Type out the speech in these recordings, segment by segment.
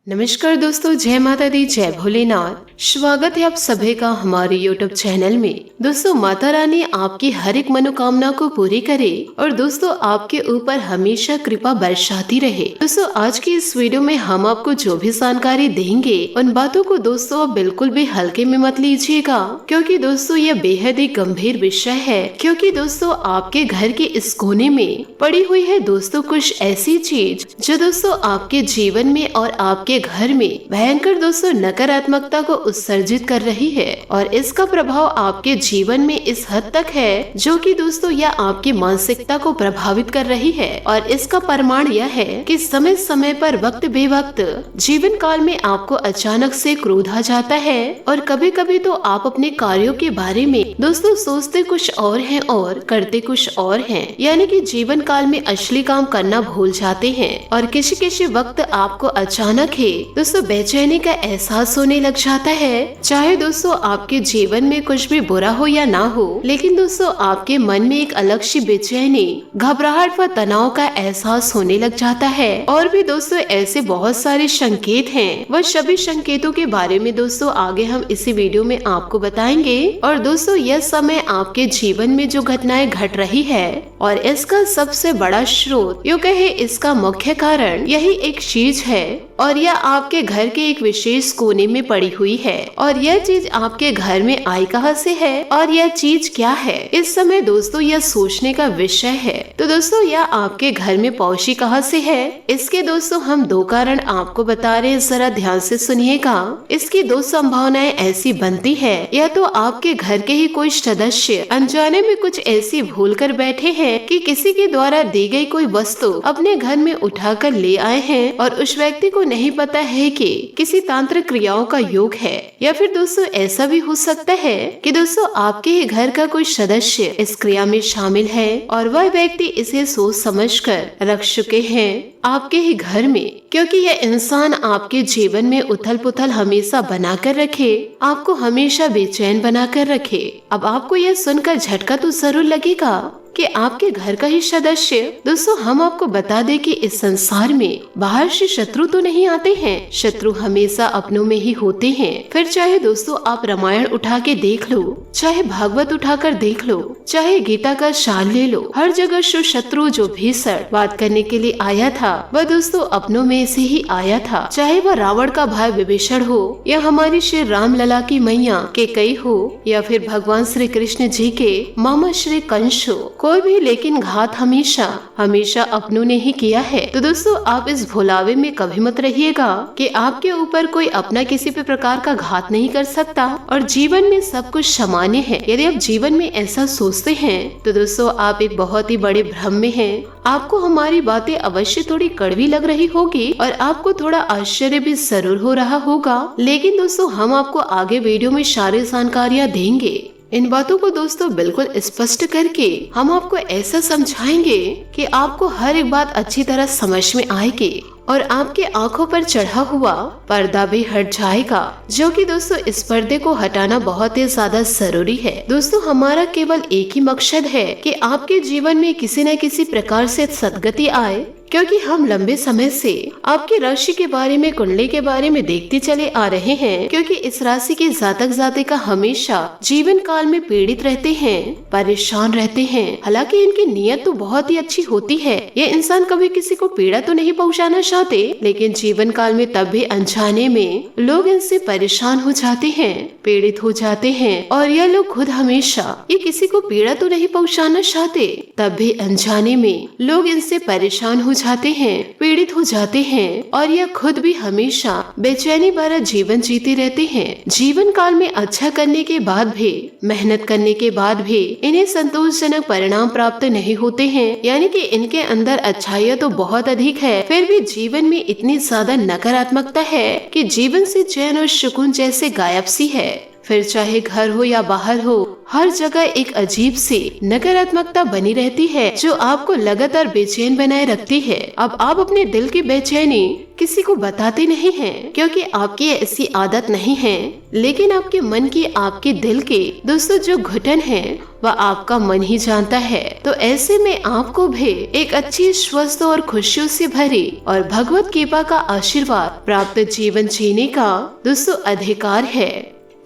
नमस्कार दोस्तों, जय माता दी, जय भोलेनाथ। स्वागत है आप सभी का हमारे YouTube चैनल में। दोस्तों, माता रानी आपकी हर एक मनोकामना को पूरी करे और दोस्तों आपके ऊपर हमेशा कृपा बरसाती रहे। दोस्तों, आज की इस वीडियो में हम आपको जो भी जानकारी देंगे उन बातों को दोस्तों आप बिल्कुल भी हल्के में मत लीजिएगा, क्योंकि दोस्तों यह बेहद ही गंभीर विषय है। क्योंकि दोस्तों आपके घर के इस कोने में पड़ी हुई है दोस्तों कुछ ऐसी चीज जो दोस्तों आपके जीवन में और आपके घर में भयंकर दोस्तों नकारात्मकता को उत्सर्जित कर रही है। और इसका प्रभाव आपके जीवन में इस हद तक है जो कि दोस्तों यह आपकी मानसिकता को प्रभावित कर रही है। और इसका प्रमाण यह है कि समय समय पर वक्त बेवक्त जीवन काल में आपको अचानक से क्रोध आ जाता है और कभी कभी तो आप अपने कार्यों के बारे में दोस्तों सोचते कुछ और हैं और करते कुछ और हैं, यानी कि जीवन काल में असली काम करना भूल जाते हैं। और किसी किसी वक्त आपको अचानक दोस्तों बेचैनी का एहसास होने लग जाता है। चाहे दोस्तों आपके जीवन में कुछ भी बुरा हो या ना हो, लेकिन दोस्तों आपके मन में एक अलग सी बेचैनी, घबराहट व तनाव का एहसास होने लग जाता है। और भी दोस्तों ऐसे बहुत सारे संकेत हैं, वह सभी संकेतों के बारे में दोस्तों आगे हम इसी वीडियो में आपको बताएंगे। और दोस्तों यह समय आपके जीवन में जो घटनाएं घट रही है और इसका सबसे बड़ा स्रोत, यूँ कहे इसका मुख्य कारण यही एक चीज है और यह आपके घर के एक विशेष कोने में पड़ी हुई है। और यह चीज आपके घर में आई कहां से है और यह चीज क्या है, इस समय दोस्तों यह सोचने का विषय है। तो दोस्तों यह आपके घर में पहुंची कहां से है, इसके दोस्तों हम दो कारण आपको बता रहे हैं, जरा ध्यान से सुनिएगा। इसकी दो संभावनाएं ऐसी बनती है, या तो आपके घर के ही कोई सदस्य अनजाने में कुछ ऐसी भूल कर बैठे हैं कि किसी के द्वारा दी गई कोई वस्तु अपने घर में उठा कर ले आए हैं और उस व्यक्ति को नहीं पता है कि किसी तांत्रिक क्रियाओं का योग है। या फिर दोस्तों ऐसा भी हो सकता है कि दोस्तों आपके ही घर का कोई सदस्य इस क्रिया में शामिल है और वह व्यक्ति इसे सोच समझकर रख चुके हैं आपके ही घर में, क्योंकि यह इंसान आपके जीवन में उथल पुथल हमेशा बनाकर रखे, आपको हमेशा बेचैन बनाकर रखे। अब आपको यह सुनकर झटका तो जरूर लगेगा कि आपके घर का ही सदस्य। दोस्तों हम आपको बता दें कि इस संसार में बाहर से शत्रु तो नहीं आते हैं, शत्रु हमेशा अपनों में ही होते हैं। फिर चाहे दोस्तों आप रामायण उठा के देख लो, चाहे भागवत उठाकर देख लो, चाहे गीता का शाल ले लो, हर जगह शत्रु जो भीषण बात करने के लिए आया था वह दोस्तों अपनों में से ही आया था। चाहे वह रावण का भाई विभीषण हो या हमारी श्री राम लला की मैया कैकेयी हो या फिर भगवान श्री कृष्ण जी के मामा श्री कंस हो, कोई भी, लेकिन घात हमेशा हमेशा अपनों ने ही किया है। तो दोस्तों आप इस भुलावे में कभी मत रहिएगा कि आपके ऊपर कोई अपना किसी भी प्रकार का घात नहीं कर सकता और जीवन में सब कुछ सामान्य है। यदि आप जीवन में ऐसा सोचते हैं तो दोस्तों आप एक बहुत ही बड़े भ्रम में हैं। आपको हमारी बातें अवश्य थोड़ी कड़वी लग रही होगी और आपको थोड़ा आश्चर्य भी जरूर हो रहा होगा, लेकिन दोस्तों हम आपको आगे वीडियो में सारी जानकारियाँ देंगे। इन बातों को दोस्तों बिल्कुल स्पष्ट करके हम आपको ऐसा समझाएंगे कि आपको हर एक बात अच्छी तरह समझ में आएगी और आपके आंखों पर चढ़ा हुआ पर्दा भी हट जाएगा, जो कि दोस्तों इस पर्दे को हटाना बहुत ही ज्यादा जरूरी है। दोस्तों हमारा केवल एक ही मकसद है कि आपके जीवन में किसी न किसी प्रकार से सद्गति आए, क्योंकि हम लंबे समय से आपकी राशि के बारे में, कुंडली के बारे में देखते चले आ रहे हैं, क्योंकि इस राशि के जातक जातिका हमेशा जीवन काल में पीड़ित रहते हैं, परेशान रहते हैं। हालांकि इनकी नीयत तो बहुत ही अच्छी होती है, ये इंसान कभी किसी को पीड़ा तो नहीं पहुंचाना चाहते, लेकिन जीवन काल में तब भी अनजाने में लोग इनसे परेशान हो जाते हैं, पीड़ित हो जाते हैं। और यह लोग खुद हमेशा ये किसी को पीड़ा तो नहीं पहुंचाना चाहते, तब भी अनजाने में लोग इनसे परेशान हो जाते हैं, पीड़ित हो जाते हैं और यह खुद भी हमेशा बेचैनी भरा जीवन जीते रहते हैं। जीवन काल में अच्छा करने के बाद भी, मेहनत करने के बाद भी इन्हें संतोषजनक परिणाम प्राप्त नहीं होते हैं, यानी कि इनके अंदर अच्छाइयाँ तो बहुत अधिक है, फिर भी जीवन में इतनी ज्यादा नकारात्मकता है कि जीवन से चैन और सुकून जैसे गायब सी है। फिर चाहे घर हो या बाहर हो, हर जगह एक अजीब सी नकारात्मकता बनी रहती है जो आपको लगातार बेचैन बनाए रखती है। अब आप अपने दिल की बेचैनी किसी को बताते नहीं हैं, क्योंकि आपकी ऐसी आदत नहीं है, लेकिन आपके मन की, आपके दिल के दोस्तों जो घुटन है वह आपका मन ही जानता है। तो ऐसे में आपको भी एक अच्छी, स्वस्थ और खुशियों से भरी और भगवत कृपा का आशीर्वाद प्राप्त जीवन जीने का दोस्तों अधिकार है।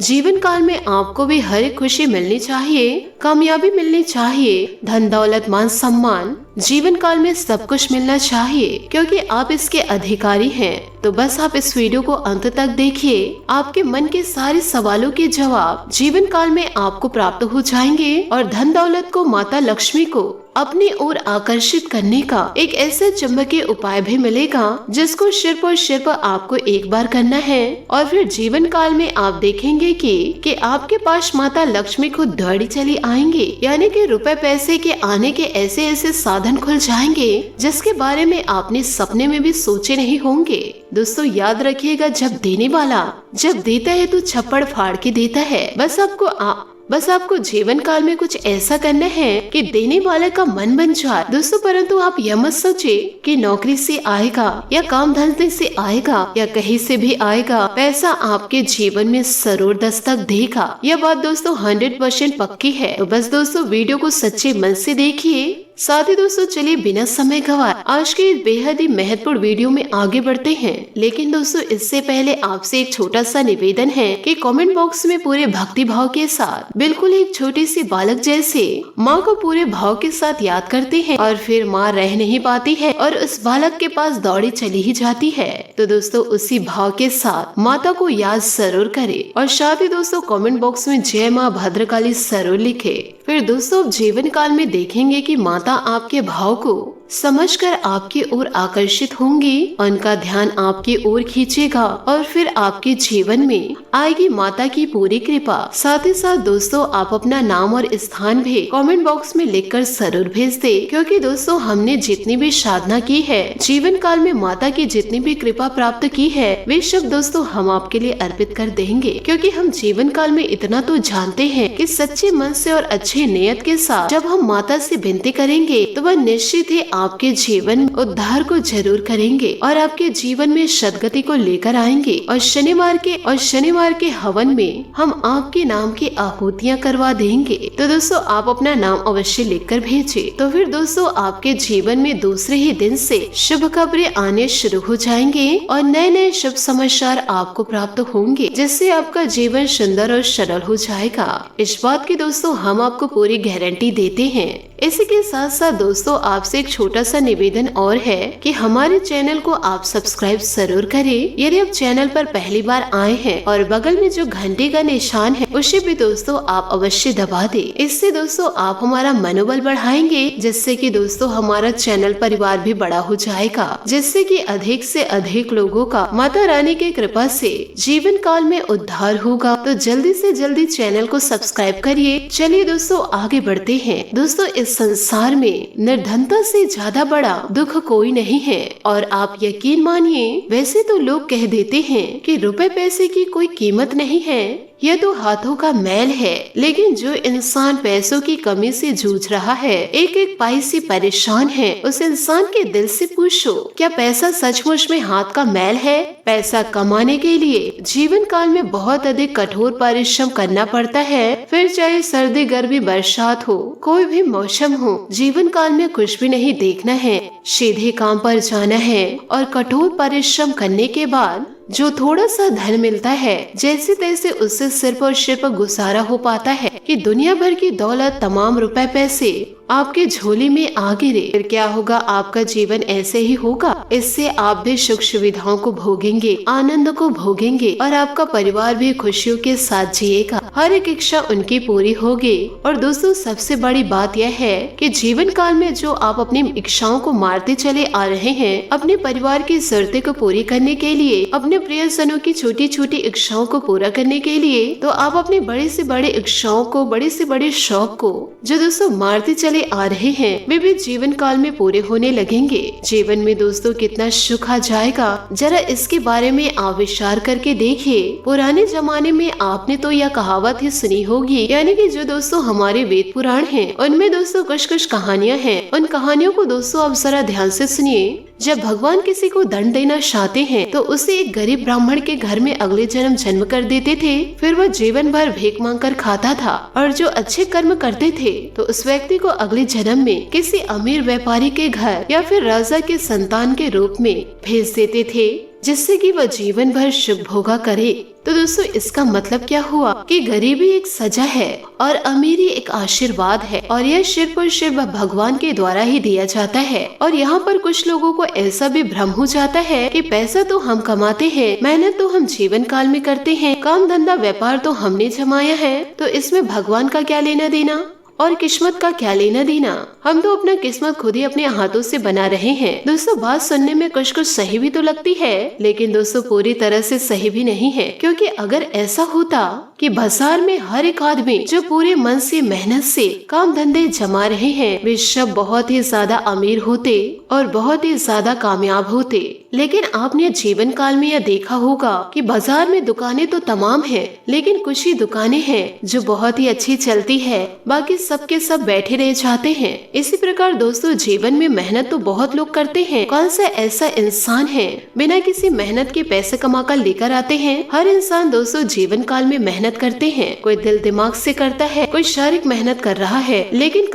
जीवन काल में आपको भी हर एक खुशी मिलनी चाहिए, कामयाबी मिलनी चाहिए, धन दौलत मान सम्मान, जीवन काल में सब कुछ मिलना चाहिए, क्योंकि आप इसके अधिकारी हैं। तो बस आप इस वीडियो को अंत तक देखिए, आपके मन के सारे सवालों के जवाब जीवन काल में आपको प्राप्त हो जाएंगे और धन दौलत को, माता लक्ष्मी को अपनी ओर आकर्षित करने का एक ऐसा चुंबकीय उपाय भी मिलेगा जिसको सिर्फ और सिर्फ आपको एक बार करना है, और फिर जीवन काल में आप देखेंगे कि आपके पास माता लक्ष्मी खुद दौड़ी चली आएंगे, यानी कि रुपए पैसे के आने के ऐसे ऐसे साधन खुल जाएंगे जिसके बारे में आपने सपने में भी सोचे नहीं होंगे। दोस्तों याद रखिएगा, जब देने वाला जब देता है तो छप्पड़ फाड़ के देता है। बस आपको जीवन काल में कुछ ऐसा करना है कि देने वाले का मन बन जाए दोस्तों। परंतु आप यह मत सोचे कि नौकरी से आएगा या काम धंधे से आएगा या कहीं से भी आएगा, पैसा आपके जीवन में जरूर दस्तक देगा। यह बात दोस्तों 100% पक्की है। तो बस दोस्तों वीडियो को सच्चे मन से देखिए। साथ ही दोस्तों चलिए बिना समय गवाए आज के इस बेहद ही महत्वपूर्ण वीडियो में आगे बढ़ते हैं। लेकिन दोस्तों इससे पहले आपसे एक छोटा सा निवेदन है कि कमेंट बॉक्स में पूरे भक्ति भाव के साथ, बिल्कुल एक छोटी सी बालक जैसे माँ को पूरे भाव के साथ याद करते हैं और फिर माँ रह नहीं पाती है और उस बालक के पास दौड़ी चली ही जाती है। तो दोस्तों उसी भाव के साथ माता को याद जरूर करे और साथ ही दोस्तों कमेंट बॉक्स में जय माँ भद्रकाली जरूर लिखे। फिर दोस्तों जीवन काल में देखेंगे कि माता आपके भाव को समझकर आपकी ओर आकर्षित होंगी, उनका ध्यान आपकी ओर खींचेगा और फिर आपके जीवन में आएगी माता की पूरी कृपा। साथ ही साथ दोस्तों आप अपना नाम और स्थान भी कमेंट बॉक्स में लिखकर जरूर भेज दे, क्योंकि दोस्तों हमने जितनी भी साधना की है, जीवन काल में माता की जितनी भी कृपा प्राप्त की है, वे सब दोस्तों हम आपके लिए अर्पित कर देंगे। क्योंकि हम जीवन काल में इतना तो जानते हैं कि सच्चे मन से और अच्छे नियत के साथ जब हम माता से विनती करेंगे तो वह निश्चित ही आपके जीवन उद्धार को जरूर करेंगे और आपके जीवन में सदगति को लेकर आएंगे। और शनिवार के हवन में हम आपके नाम की आहुतियाँ करवा देंगे। तो दोस्तों आप अपना नाम अवश्य लिखकर भेजें। तो फिर दोस्तों आपके जीवन में दूसरे ही दिन से शुभ खबरें आने शुरू हो जाएंगे और नए नए शुभ समाचार आपको प्राप्त होंगे, जिससे आपका जीवन सुंदर और सरल हो जाएगा। इस बात की दोस्तों हम आपको पूरी गारंटी देते हैं। इसी के साथ साथ दोस्तों आपसे एक छोटा सा निवेदन और है कि हमारे चैनल को आप सब्सक्राइब जरूर करें यदि आप चैनल पर पहली बार आए हैं, और बगल में जो घंटे का निशान है उसे भी दोस्तों आप अवश्य दबा दें। इससे दोस्तों आप हमारा मनोबल बढ़ाएंगे, जिससे कि दोस्तों हमारा चैनल परिवार भी बड़ा हो जाएगा, जिससे कि अधिक से अधिक लोगों का माता रानी की कृपा से जीवन काल में उद्धार होगा। तो जल्दी से जल्दी चैनल को सब्सक्राइब करिए। चलिए दोस्तों आगे बढ़ते हैं। दोस्तों इस संसार में निर्धनता से ज्यादा बड़ा दुख कोई नहीं है, और आप यकीन मानिए वैसे तो लोग कह देते हैं कि रुपए पैसे की कोई कीमत नहीं है, यह तो हाथों का मैल है। लेकिन जो इंसान पैसों की कमी से जूझ रहा है, एक एक पाई से परेशान है, उस इंसान के दिल से पूछो क्या पैसा सचमुच में हाथ का मैल है? पैसा कमाने के लिए जीवन काल में बहुत अधिक कठोर परिश्रम करना पड़ता है। फिर चाहे सर्दी गर्मी बरसात हो, कोई भी मौसम हो, जीवन काल में कुछ भी नहीं देखना है, सीधे काम पर जाना है और कठोर परिश्रम करने के बाद जो थोड़ा सा धन मिलता है जैसे तैसे उससे सिर्फ और सिर्फ गुजारा हो पाता है कि दुनिया भर की दौलत, तमाम रुपए पैसे आपके झोली में आ गिरे। फिर क्या होगा? आपका जीवन ऐसे ही होगा। इससे आप भी सुख सुविधाओं को भोगेंगे, आनंद को भोगेंगे और आपका परिवार भी खुशियों के साथ जिएगा। हर एक इच्छा उनकी पूरी होगी। और दोस्तों सबसे बड़ी बात यह है कि जीवन काल में जो आप अपनी इच्छाओं को मारते चले आ रहे हैं, अपने परिवार की जरूरतें को पूरी करने के लिए, अपने प्रियजनों की छोटी छोटी इच्छाओं को पूरा करने के लिए, तो आप अपनी बड़ी से बड़ी इच्छाओं को, बड़े से बड़े शौक को जो दोस्तों मारते चले आ रहे हैं, वे भी जीवन काल में पूरे होने लगेंगे। जीवन में दोस्तों कितना सुख आ जाएगा, जरा इसके बारे में आप विचार करके देखिए। पुराने जमाने में आपने तो यह कहावत ही सुनी होगी, यानी कि जो दोस्तों हमारे वेद पुराण हैं, उनमें दोस्तों कुछ कुछ कहानियां हैं। उन कहानियों को दोस्तों आप जरा ध्यान से सुनिए। जब भगवान किसी को दंड देना चाहते हैं तो उसे एक गरीब ब्राह्मण के घर में अगले जन्म कर देते थे। फिर वह जीवन भर भीख मांग कर खाता था, और जो अच्छे कर्म करते थे तो उस व्यक्ति को अगले जन्म में किसी अमीर व्यापारी के घर या फिर राजा के संतान के रूप में भेज देते थे, जिससे कि वह जीवन भर सुख भोगा करे। तो दोस्तों इसका मतलब क्या हुआ कि गरीबी एक सजा है और अमीरी एक आशीर्वाद है, और यह सिर्फ और सिर्फ भगवान के द्वारा ही दिया जाता है। और यहाँ पर कुछ लोगों को ऐसा भी भ्रम हो जाता है कि पैसा तो हम कमाते हैं, मेहनत तो हम जीवन काल में करते हैं, काम धंधा व्यापार तो हमने जमाया है, तो इसमें भगवान का क्या लेना देना और किस्मत का क्या लेना देना। हम तो अपना किस्मत खुद ही अपने हाथों से बना रहे हैं। दोस्तों बात सुनने में कुछ कुछ सही भी तो लगती है, लेकिन दोस्तों पूरी तरह से सही भी नहीं है। क्योंकि अगर ऐसा होता कि बाजार में हर एक आदमी जो पूरे मन से मेहनत से काम धंधे जमा रहे हैं, वे सब बहुत ही ज्यादा अमीर होते और बहुत ही ज्यादा कामयाब होते। लेकिन आपने जीवन काल में यह देखा होगा कि बाजार में दुकानें तो तमाम हैं, लेकिन कुछ ही दुकानें हैं जो बहुत ही अच्छी चलती है, बाकी सबके सब बैठे रह जाते हैं। इसी प्रकार दोस्तों जीवन में मेहनत तो बहुत लोग करते हैं। कौन सा ऐसा इंसान है बिना किसी मेहनत के पैसे कमा कर लेकर आते हैं? हर इंसान दोस्तों जीवन काल में मेहनत करते हैं। कोई दिल दिमाग से करता है, कोई शारीरिक मेहनत कर रहा है, लेकिन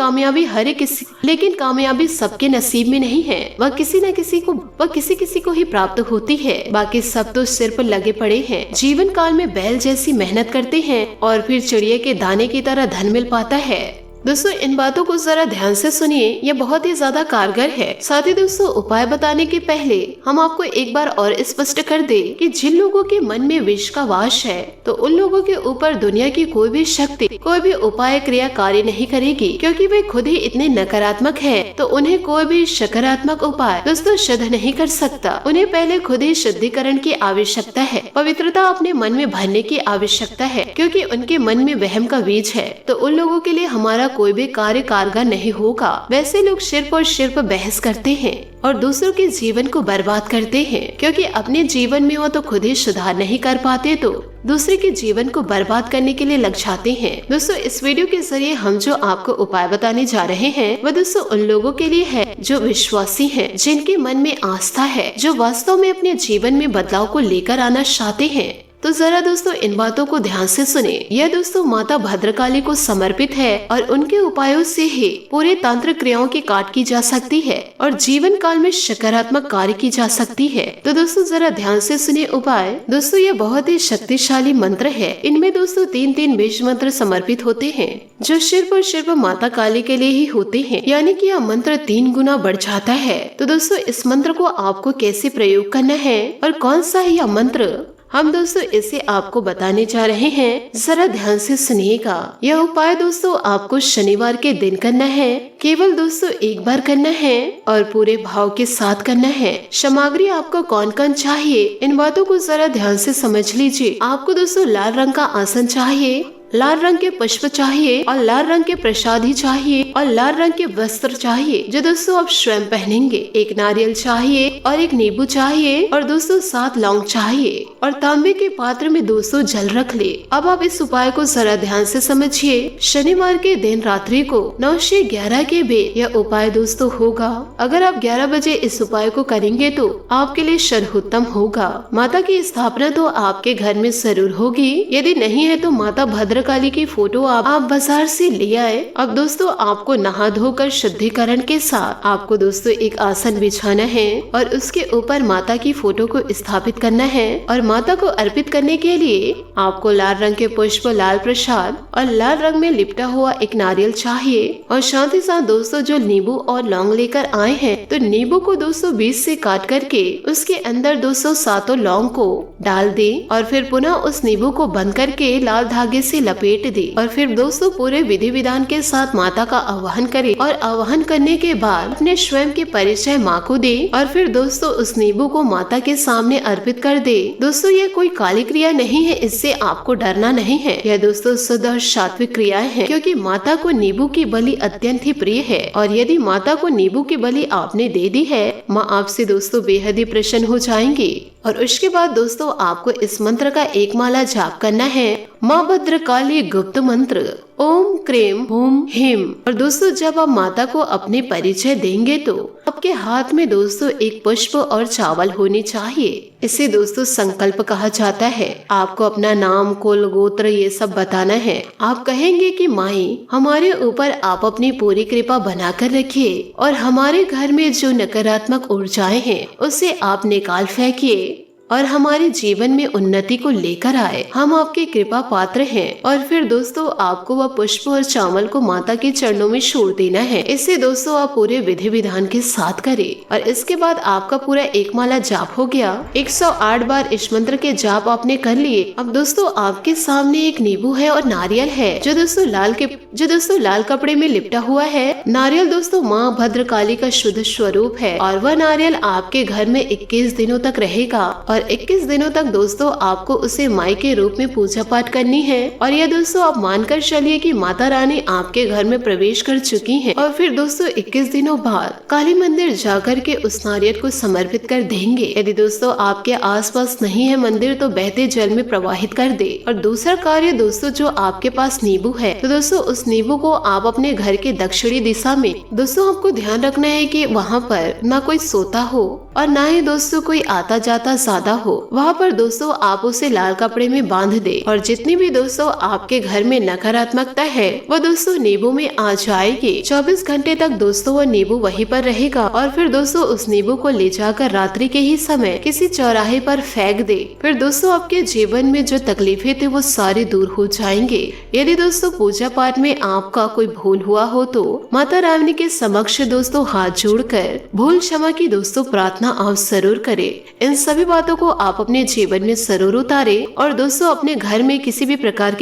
कामयाबी सबके नसीब में नहीं है। वह किसी किसी को ही प्राप्त होती है, बाकी सब तो सिर पर लगे पड़े हैं। जीवन काल में बैल जैसी मेहनत करते हैं और फिर चिड़िया के दाने की तरह धन मिल पाता है। दोस्तों इन बातों को जरा ध्यान से सुनिए, यह बहुत ही ज्यादा कारगर है। साथ ही दोस्तों उपाय बताने के पहले हम आपको एक बार और स्पष्ट कर दे कि जिन लोगों के मन में विष का वास है, तो उन लोगों के ऊपर दुनिया की कोई भी शक्ति, कोई भी उपाय क्रिया कार्य नहीं करेगी, क्योंकि वे खुद ही इतने नकारात्मक है। तो उन्हें कोई भी सकारात्मक उपाय दोस्तों सिद्ध नहीं कर सकता। उन्हें पहले खुद ही शुद्धिकरण की आवश्यकता है, पवित्रता अपने मन में भरने की आवश्यकता है, क्योंकि उनके मन में वहम का बीज है। तो उन लोगों के लिए हमारा कोई भी कार्य कारगर नहीं होगा। वैसे लोग सिर्फ और सिर्फ बहस करते हैं और दूसरों के जीवन को बर्बाद करते हैं, क्योंकि अपने जीवन में वो तो खुद ही सुधार नहीं कर पाते, तो दूसरे के जीवन को बर्बाद करने के लिए लग जाते हैं। दोस्तों इस वीडियो के जरिए हम जो आपको उपाय बताने जा रहे हैं, वह दोस्तों उन लोगों के लिए है जो विश्वासी हैं, जिनके मन में आस्था है, जो वास्तव में अपने जीवन में बदलाव को लेकर आना चाहते हैं। तो जरा दोस्तों इन बातों को ध्यान से सुने। यह दोस्तों माता भद्रकाली को समर्पित है और उनके उपायों से ही पूरे तांत्रिक क्रियाओं की काट की जा सकती है और जीवन काल में सकारात्मक कार्य की जा सकती है। तो दोस्तों जरा ध्यान से सुने उपाय। दोस्तों यह बहुत ही शक्तिशाली मंत्र है। इनमें दोस्तों 3 बीज मंत्र समर्पित होते हैं, जो सिर्फ और सिर्फ माता काली के लिए ही होते हैं, यानी कि यह मंत्र 3 गुना बढ़ जाता है। तो दोस्तों इस मंत्र को आपको कैसे प्रयोग करना है और कौन सा है यह मंत्र, हम दोस्तों इसे आपको बताने जा रहे हैं। जरा ध्यान से सुनिएगा। यह उपाय दोस्तों आपको शनिवार के दिन करना है, केवल दोस्तों एक बार करना है और पूरे भाव के साथ करना है। सामग्री आपको कौन कौन चाहिए, इन बातों को जरा ध्यान से समझ लीजिए। आपको दोस्तों लाल रंग का आसन चाहिए, लाल रंग के पुष्प चाहिए और लाल रंग के प्रसादी चाहिए और लाल रंग के वस्त्र चाहिए जो दोस्तों आप स्वयं पहनेंगे। एक नारियल चाहिए और एक नींबू चाहिए और दोस्तों 7 लौंग चाहिए और तांबे के पात्र में दोस्तों जल रख ले। अब आप इस उपाय को जरा ध्यान से समझिए। शनिवार के दिन रात्रि को 9 से 11 के बीच यह उपाय दोस्तों होगा। अगर आप 11 बजे इस उपाय को करेंगे तो आपके लिए सर्वोत्तम होगा। माता की स्थापना तो आपके घर में जरूर होगी, यदि नहीं है तो माता भद्रकाली की फोटो आप बाजार से ले आए। अब दोस्तों आपको नहा धोकर शुद्धिकरण के साथ आपको दोस्तों एक आसन बिछाना है और उसके ऊपर माता की फोटो को स्थापित करना है और माता को अर्पित करने के लिए आपको लाल रंग के पुष्प, लाल प्रसाद और लाल रंग में लिपटा हुआ एक नारियल चाहिए और साथ ही साथ दोस्तों जो नींबू और लौंग लेकर आए हैं, तो नींबू को दोस्तों बीच से काट करके उसके अंदर दोस्तों 7 लौंग को डाल दे और फिर पुनः उस नींबू को बंद करके लाल धागे से लपेट दे और फिर दोस्तों पूरे विधि विधान के साथ माता का आवाहन करे और आवाहन करने के बाद अपने स्वयं के परिचय माँ को दे और फिर दोस्तों उस नींबू को माता के सामने अर्पित कर दे। दोस्तों ये कोई काली क्रिया नहीं है, इससे आपको डरना नहीं है। यह दोस्तों शुद्ध और सात्विक क्रियाएं हैं, क्योंकि माता को नींबू की बलि अत्यंत ही प्रिय है और यदि माता को नींबू की बलि आपने दे दी है, माँ आपसे दोस्तों बेहद ही प्रसन्न हो जाएंगी। और उसके बाद दोस्तों आपको इस मंत्र का एक माला जाप करना है, माँ भद्रकाली गुप्त मंत्र ओम क्रेम ओम हिम। और दोस्तों जब आप माता को अपने परिचय देंगे तो आपके हाथ में दोस्तों एक पुष्प और चावल होनी चाहिए। इसे दोस्तों संकल्प कहा जाता है। आपको अपना नाम, कुल, गोत्र ये सब बताना है। आप कहेंगे कि माई हमारे ऊपर आप अपनी पूरी कृपा बनाकर रखिए और हमारे घर में जो नकारात्मक ऊर्जाएं हैं उसे आप निकाल फेंकिए और हमारे जीवन में उन्नति को लेकर आए। हम आपके कृपा पात्र हैं। और फिर दोस्तों आपको वह पुष्प और चावल को माता के चरणों में छोड़ देना है। इसे दोस्तों आप पूरे विधि विधान के साथ करें और इसके बाद आपका पूरा एक माला जाप हो गया। 108 बार इस मंत्र के जाप आपने कर लिए। अब दोस्तों आपके सामने एक नींबू है और नारियल है जो दोस्तों लाल कपड़े में लिपटा हुआ है। नारियल दोस्तों माँ भद्रकाली का शुद्ध स्वरूप है और वह नारियल आपके घर में 21 दिनों तक रहेगा और 21 दिनों तक दोस्तों आपको उसे माई के रूप में पूजा पाठ करनी है। और यह दोस्तों आप मानकर चलिए कि माता रानी आपके घर में प्रवेश कर चुकी हैं। और फिर दोस्तों 21 दिनों बाद काली मंदिर जाकर के उस नारियल को समर्पित कर देंगे। यदि दोस्तों आपके आसपास नहीं है मंदिर तो बहते जल में प्रवाहित कर दे। और दूसरा कार्य दोस्तों जो आपके पास नींबू है तो दोस्तों उस नींबू को आप अपने घर के दक्षिणी दिशा में, दोस्तों आपको ध्यान रखना है कि वहाँ पर ना कोई सोता हो और ना ही दोस्तों कोई आता जाता ज्यादा हो। वहाँ पर दोस्तों आप उसे लाल कपड़े में बांध दे और जितनी भी दोस्तों आपके घर में नकारात्मकता है वह दोस्तों नींबू में आ जाएगी। 24 घंटे तक दोस्तों वह नींबू वहीं पर रहेगा और फिर दोस्तों उस नींबू को ले जाकर रात्रि के ही समय किसी चौराहे पर फेंक दे। फिर दोस्तों आपके जीवन में जो तकलीफें थे वो सारी दूर हो जाएंगे। यदि दोस्तों पूजा पाठ में आपका कोई भूल हुआ हो तो माता रानी के समक्ष दोस्तों हाथ जोड़कर भूल क्षमा की दोस्तों प्रार्थना आप जरूर करें। इन सभी बातों को आप अपने जीवन में जरूर उतारे और दोस्तों अपने घर में किसी भी प्रकार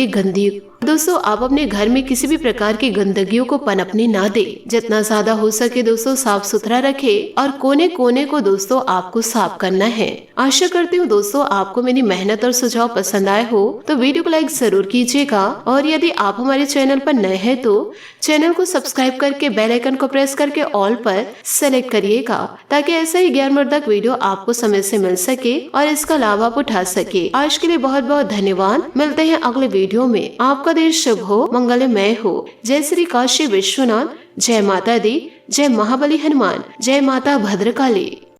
की गंदगियों को पनपने ना दे। जितना ज्यादा हो सके दोस्तों साफ सुथरा रखे और कोने कोने को दोस्तों आपको साफ करना है। आशा करती हूँ दोस्तों आपको मेरी मेहनत और सुझाव पसंद आए हो तो वीडियो को लाइक जरूर कीजिएगा और यदि आप हमारे चैनल पर नए हैं तो चैनल को सब्सक्राइब करके बेल आइकन को प्रेस करके ऑल पर सेलेक्ट करिएगा ताकि ऐसा ही ज्ञानवर्धक वीडियो आपको समय से मिल सके और इसका लाभ आप उठा सके। आज के लिए बहुत बहुत धन्यवाद। मिलते हैं अगले वीडियो में। आपका दिन शुभ हो, मंगलमय हो। जय श्री काशी विश्वनाथ। जय माता दी। जय महाबली हनुमान। जय माता भद्रकाली।